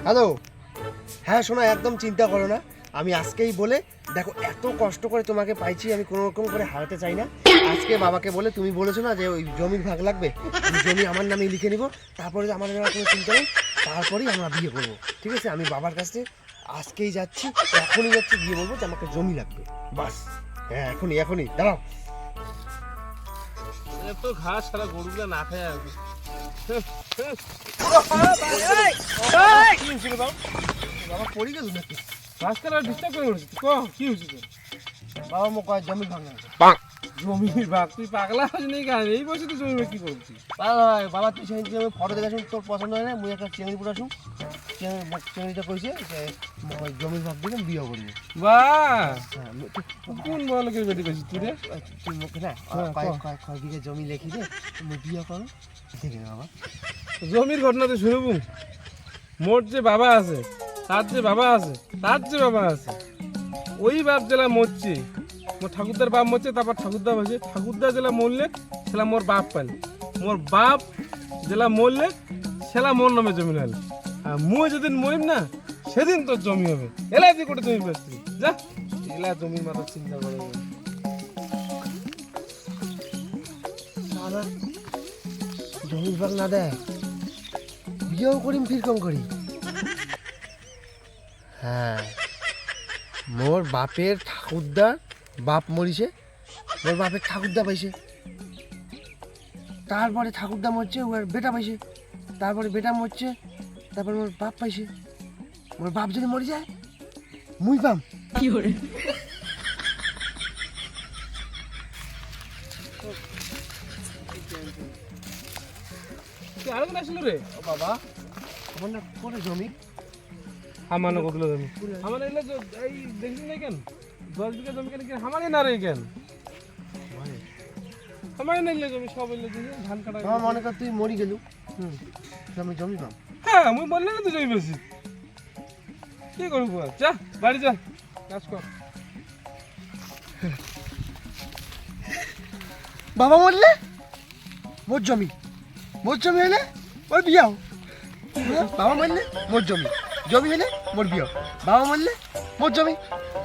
Hello. হ্যাঁ শোনো, একদম চিন্তা করো না, আমি আজকেই বলে দেখো, এত কষ্ট করে তোমাকে পাইছি, আমি কোনো রকম করে হারাতে চাই না। আজকে বাবাকে বলে, তুমি বলেছো না যে ওই জমির ভাগ লাগবে, আমি জমি আমার নামে লিখে নিব, তারপরে আমাদের আর কোনো চিন্তা নেই, তারপরেই আমরা বিয়ে করবো। ঠিক আছে, আমি বাবার কাছে আজকেই যাচ্ছি, এখনই যাচ্ছি, গিয়ে বলবো যে আমাকে জমি লাগবে, বাস। হ্যাঁ এখনই এখনই দাঁড়াও। এত ঘাস সারা গরুগুলো না খায় আর বাবা পড়ে গেল নাকি? ঘাস খেলা ডিস্টার্ব করে উঠেছি কি হয়েছে বাবা মো কয় জমি ভাগ না। জমির ভাগ তুই পাগলা হস নেই কেন? এই বসে তুই জমি কি করছিস? বাবা তুই সেদিন আমি ফটো দেখে আসুন, তোর পছন্দ হয় না, মুই একটা চেঙ্গি পুরো আসুন, চেঙ্গিটা কইছে যে জমির ভাগ দিকে বিয়ে করবি। বাহ, কোন বলকের বেটি কইছিস তুই রে? তুই মুখে না কয় বিঘে জমি লেখি দে, তুমি বিয়ে করো, দেখে বাবা। জমির ঘটনা তো শুনবো। মোর যে বাবা আছে, তার যে বাবা আছে, তার যে বাবা আছে, ওই বাপ জেলা মরছে, মোর ঠাকুরদার বাপ মরছে, তারপর ঠাকুরদা হয়েছে, ঠাকুরদা জেলা মরলে সেলা মোর বাপ পাইল, মোর বাপ জেলা মরলে সেলা মোর নামে জমি হল, আর মুই যেদিন মরিম না সেদিন তোর জমি হবে। এলাই তুই করে জমি বেচবি যা, এলা জমির মাথা চিন্তা করে বাবা জমির ভাগ না দেয়, বিয়েও করিম ফির কম করি। হ্যাঁ মোর বাপের ঠাকুরদার বাপ মরিছে, মোর বাপের ঠাকুরদা পাইছে, তারপরে ঠাকুরদা মরছে, ওর বেটা পাইছে, তারপরে বেটা মরছে, তারপরে মোর বাপ পাইছে। মোর বাপ যদি মরে যায় মুই পাম। কি করে? আরো কোন আসলো রে? ও বাবা আমার না করে জমি হামানো কতগুলো জমি আমার এলে এই দেখছিস না কেন 10 বিঘা জমি কেন হামারে না রে কেন আমার নাইলে জমি সব এলে ধান কাটা। আমার মনে কর তুই মরি গেলু, আমি জমি পাম। হ্যাঁ আমি বললে না তুই জমি বেশি কি করবো, যা বাড়ি যা কাজ কর। বাবা মরলে মোর জমি, মোর জমি হলে ওর বিয়াও। বাবা মরলে মোর জমি, জমি হলে মোর বিয়াও। বাবা মরলে মোর জমি,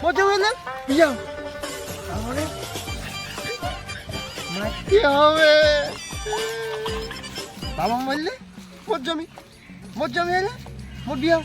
মোর জমি হলে বিয়াও। তারপরে মারতে হবে। বাবা মরলে মোর জমি, মোর জমি হলে মোর বিয়াও।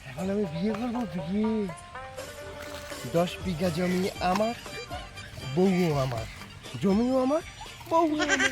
এখন আমি বিয়ে করবো, বিয়ে 10 বিঘা জমি আমার, বউও আমার, জমিও আমার, বউও আমার।